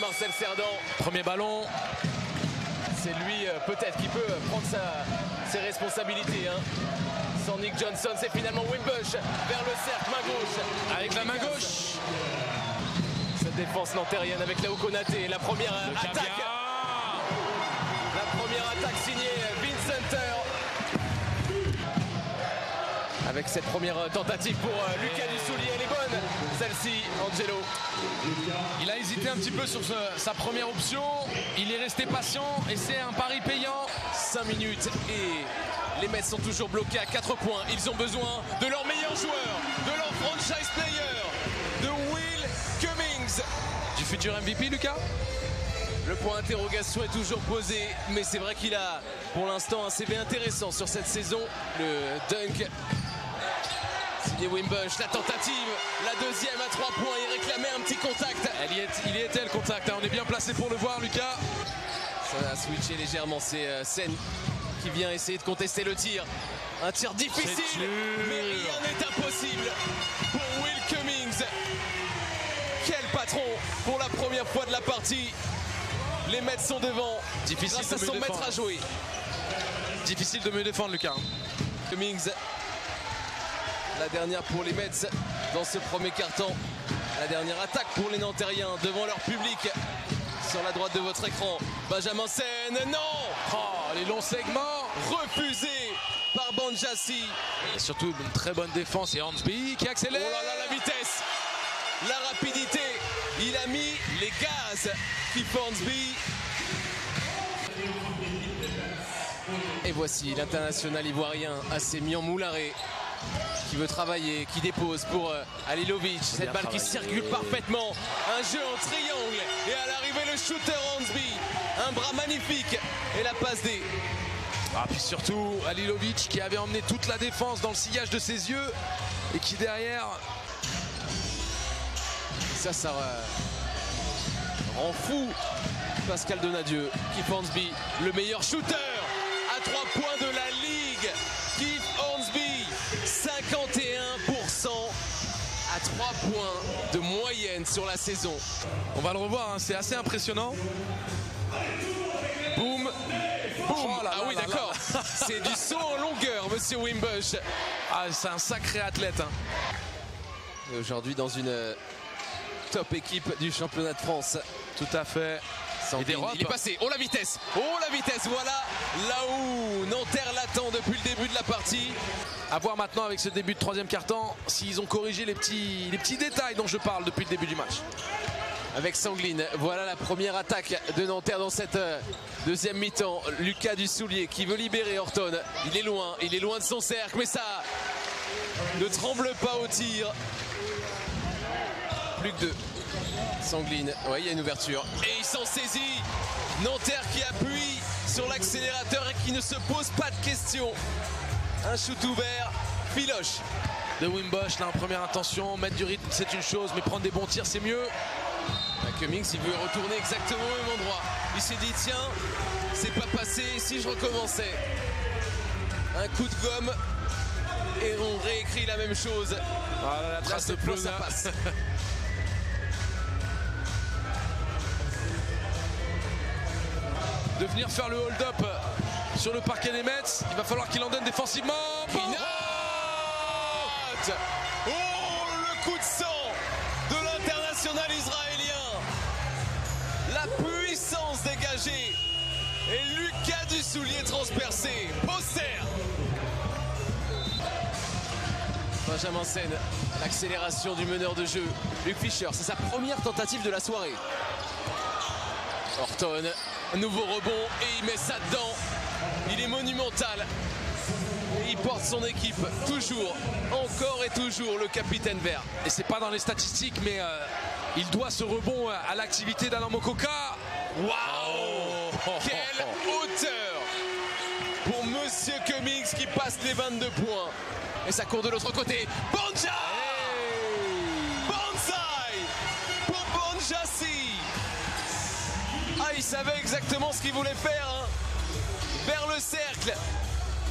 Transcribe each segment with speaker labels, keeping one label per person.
Speaker 1: Marcel Cerdan.
Speaker 2: Premier ballon.
Speaker 1: C'est lui peut-être qui peut prendre ses responsabilités. Sans Nick Johnson, c'est finalement Wimbush vers le cercle, main gauche.
Speaker 2: Avec la main gauche.
Speaker 1: Cette défense nantérienne avec Léo Konaté. La première attaque. La première attaque signée Vincenter. Avec cette première tentative pour Lucas Dussoulier, elle est bonne, celle-ci, Angelo.
Speaker 2: Il a hésité un petit peu sur sa première option, il est resté patient et c'est un pari payant.
Speaker 1: 5 minutes et les Mets sont toujours bloqués à 4 points. Ils ont besoin de leur meilleur joueur, de leur franchise player, de Will Cummings.
Speaker 2: Du futur MVP, Lucas?
Speaker 1: Le point d'interrogation est toujours posé, mais c'est vrai qu'il a pour l'instant un CV intéressant sur cette saison. Le dunk signé Wimbush, la tentative, la deuxième à 3 points, il réclamait un petit contact.
Speaker 2: Il y était le contact, on est bien placé pour le voir, Lucas.
Speaker 1: Ça a switché légèrement, c'est Sen qui vient essayer de contester le tir. Un tir difficile, mais rien n'est impossible pour Will Cummings. Quel patron pour la première fois de la partie. Les Mets sont devant,
Speaker 2: difficile
Speaker 1: grâce à son maître à jouer.
Speaker 2: Difficile de mieux défendre, Lucas.
Speaker 1: Cummings, la dernière pour les Mets dans ce premier quart-temps. La dernière attaque pour les Nantériens devant leur public. Sur la droite de votre écran, Benjamin Sen, non!
Speaker 2: Oh, les longs segments
Speaker 1: refusés par Banjassi.
Speaker 2: Et surtout une très bonne défense et Hornsby qui accélère.
Speaker 1: Oh là là, la vitesse, la rapidité, il a mis les gaz. Keith Hornsby. Et voici l'international ivoirien Assemian Moularé qui veut travailler, qui dépose pour Halilovic. Cette balle qui circule parfaitement. Un jeu en triangle. Et à l'arrivée, le shooter Hornsby. Un bras magnifique. Et la passe D.
Speaker 2: Ah, puis surtout Halilovic qui avait emmené toute la défense dans le sillage de ses yeux et qui derrière.
Speaker 1: Ça rend fou Pascal Donadieu. Keith Hornsby, le meilleur shooter à 3 points de la ligue. Keith Hornsby, 51% à 3 points de moyenne sur la saison.
Speaker 2: On va le revoir, c'est assez impressionnant. Boum, boum.
Speaker 1: Oh là, ah oui, d'accord. C'est du saut en longueur, monsieur Wimbush.
Speaker 2: Ah, c'est un sacré athlète.
Speaker 1: Et aujourd'hui, dans une top équipe du championnat de France.
Speaker 2: Tout à fait.
Speaker 1: Il est passé. Oh la vitesse. Oh la vitesse. Voilà là où Nanterre l'attend depuis le début de la partie.
Speaker 2: À voir maintenant avec ce début de troisième quart-temps s'ils ont corrigé les petits détails dont je parle depuis le début du match.
Speaker 1: Avec Sangline, voilà la première attaque de Nanterre dans cette deuxième mi-temps. Lucas Dussoulier qui veut libérer Horton. Il est loin de son cercle, mais ça ne tremble pas au tir. Plus que 2. Sangline, ouais, il y a une ouverture. Et il s'en saisit. Nanterre qui appuie sur l'accélérateur et qui ne se pose pas de questions. Un shoot ouvert, filoche.
Speaker 2: De Wimbush, là en première intention, mettre du rythme c'est une chose, mais prendre des bons tirs c'est mieux.
Speaker 1: Cummings, il veut retourner exactement au même endroit. Il s'est dit, tiens, c'est pas passé, si je recommençais. Un coup de gomme et on réécrit la même chose.
Speaker 2: Voilà la trace de
Speaker 1: plan, ça passe.
Speaker 2: De venir faire le hold-up sur le parquet des Mets, il va falloir qu'il en donne défensivement.
Speaker 1: Oh, le coup de sang de l'international israélien. La puissance dégagée. Et Lucas Dussoulier transpercé. Poster. Benjamin Sen, l'accélération du meneur de jeu. Luc Fischer, c'est sa première tentative de la soirée. Horton, un nouveau rebond et il met ça dedans. Il est monumental. Et il porte son équipe toujours, encore et toujours, le capitaine vert.
Speaker 2: Et c'est pas dans les statistiques, mais il doit ce rebond à l'activité d'Alain Mokoka.
Speaker 1: Waouh, quelle hauteur pour Monsieur Cummings qui passe les 22 points. Et ça court de l'autre côté. Banja, Banzai pour Banjassi. Ah, il savait exactement ce qu'il voulait faire, hein. Vers le cercle.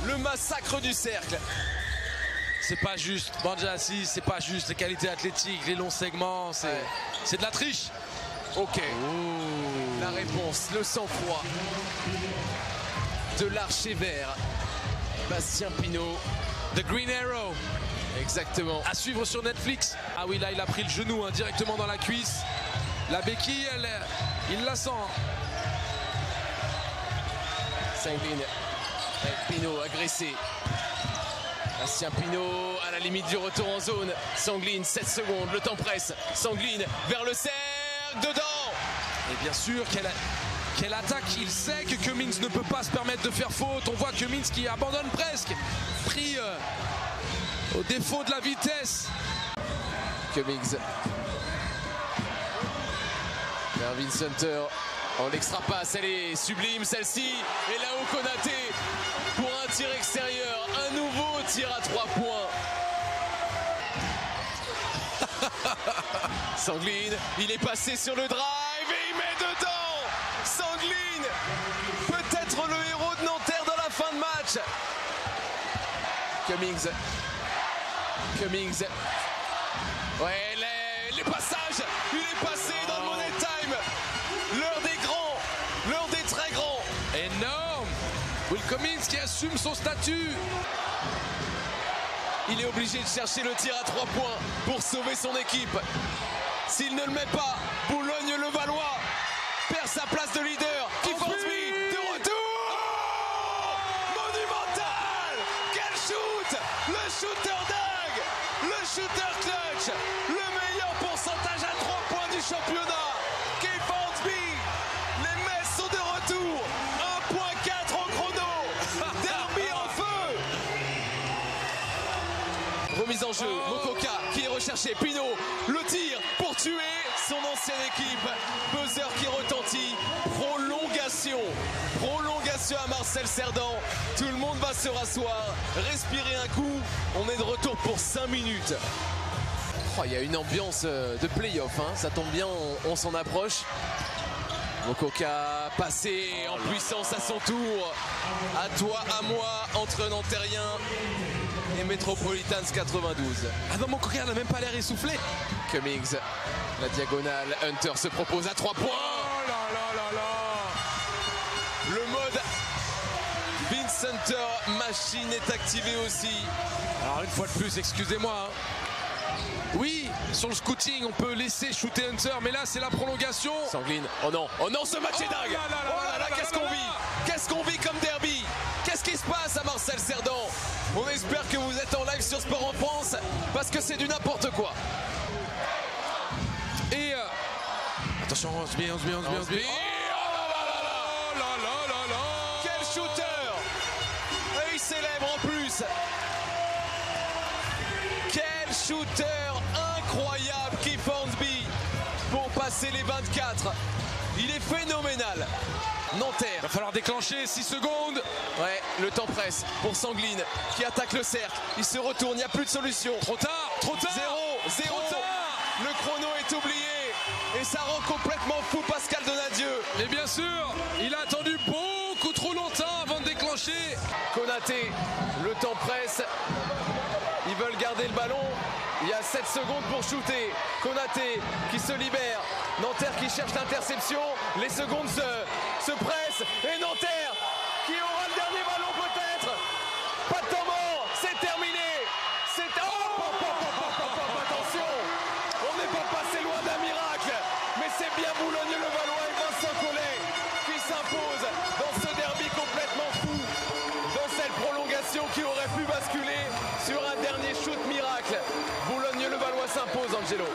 Speaker 1: Le massacre du cercle.
Speaker 2: C'est pas juste, Banjassi, c'est pas juste les qualités athlétiques, les longs segments, c'est de la triche.
Speaker 1: Ok. La réponse, le sang-froid de l'archer vert. Bastien Pinot.
Speaker 2: The Green Arrow.
Speaker 1: Exactement.
Speaker 2: À suivre sur Netflix. Ah oui, là, il a pris le genou directement dans la cuisse. La béquille, il la sent.
Speaker 1: Sanglin. Pinot agressé. Bastien Pinot à la limite du retour en zone. Sanglin, 7 secondes, le temps presse. Sanglin vers le cercle, dedans.
Speaker 2: Et bien sûr, quelle attaque. Il sait que Cummings ne peut pas se permettre de faire faute. On voit Cummings qui abandonne presque. Pris au défaut de la vitesse.
Speaker 1: Cummings. Mervyn Hunter en l'extra passe, elle est sublime celle-ci. Et là-haut Konaté pour un tir extérieur. Un nouveau tir à 3 points. Sanglin, il est passé sur le drive et il met dedans. Sanglin, peut-être le héros de Nanterre dans la fin de match. Cummings. Ouais, les passages, il est passé dans le Money Time. L'heure des grands, l'heure des très grands.
Speaker 2: Énorme. Will Cummings qui assume son statut.
Speaker 1: Il est obligé de chercher le tir à 3 points pour sauver son équipe. S'il ne le met pas, Boulogne-le-Valois perd sa place de leader. Keith Hornsby de retour. Monumental. Quel shoot. Le shooter dingue. Le shooter clutch. Le meilleur pourcentage à 3 points du championnat. Keith Hornsby. Les Mets sont de retour. 1.4 au chrono. Derby en feu. Remise en jeu, Mokoka qui est recherché, Pinot, le tir pour tuer son ancienne équipe, buzzer qui retentit, prolongation à Marcel Cerdan, tout le monde va se rasseoir, respirer un coup, on est de retour pour 5 minutes. Oh, il y a une ambiance de play-off, hein. Ça tombe bien, on s'en approche. Mokoka passé en puissance à son tour, à toi, à moi, entre Nantériens et Metropolitans 92.
Speaker 2: Ah non, Mokoka n'a même pas l'air essoufflé.
Speaker 1: Cummings, la diagonale, Hunter se propose à 3 points.
Speaker 2: Oh là là là là.
Speaker 1: Le mode Vince Hunter machine est activé aussi.
Speaker 2: Alors une fois de plus, excusez-moi. Oui, sur le scouting, on peut laisser shooter Hunter, mais là c'est la prolongation.
Speaker 1: Sanglin, oh non, ce match est dingue. Oh là là, qu'est-ce qu'on vit? Qu'est-ce qu'on vit comme derby? Qu'est-ce qui se passe à Marcel Cerdan? On espère que vous êtes en live sur Sport en France, parce que c'est du n'importe quoi.
Speaker 2: Et attention, on se met.
Speaker 1: Oh là là. Quel shooter! Et il célèbre en plus. Quel shooter incroyable, Keith Hornsby, pour passer les 24. Il est phénoménal. Nanterre.
Speaker 2: Va falloir déclencher 6 secondes.
Speaker 1: Ouais, le temps presse pour Sanglin qui attaque le cercle. Il se retourne, il n'y a plus de solution.
Speaker 2: Trop tard.
Speaker 1: 0. Le chrono est oublié et ça rend complètement fou Pascal Donadieu.
Speaker 2: Et bien sûr, il a attendu beaucoup trop longtemps avant de déclencher.
Speaker 1: Konaté, le temps presse. Ils veulent garder le ballon. Il y a 7 secondes pour shooter. Konaté qui se libère. Nanterre qui cherche l'interception. Les secondes se pressent. Et Nanterre qui aura le dernier ballon peut-être. Pas de temps mort. C'est terminé. Attention. On n'est pas passé loin d'un miracle. Mais c'est bien Boulogne-le-Valois et Vincent Collet qui s'imposent dans ce derby complètement fou. Dans cette prolongation qui aurait pu basculer sur un dernier shoot miracle. Boulogne-le-Valois s'impose, Angelo.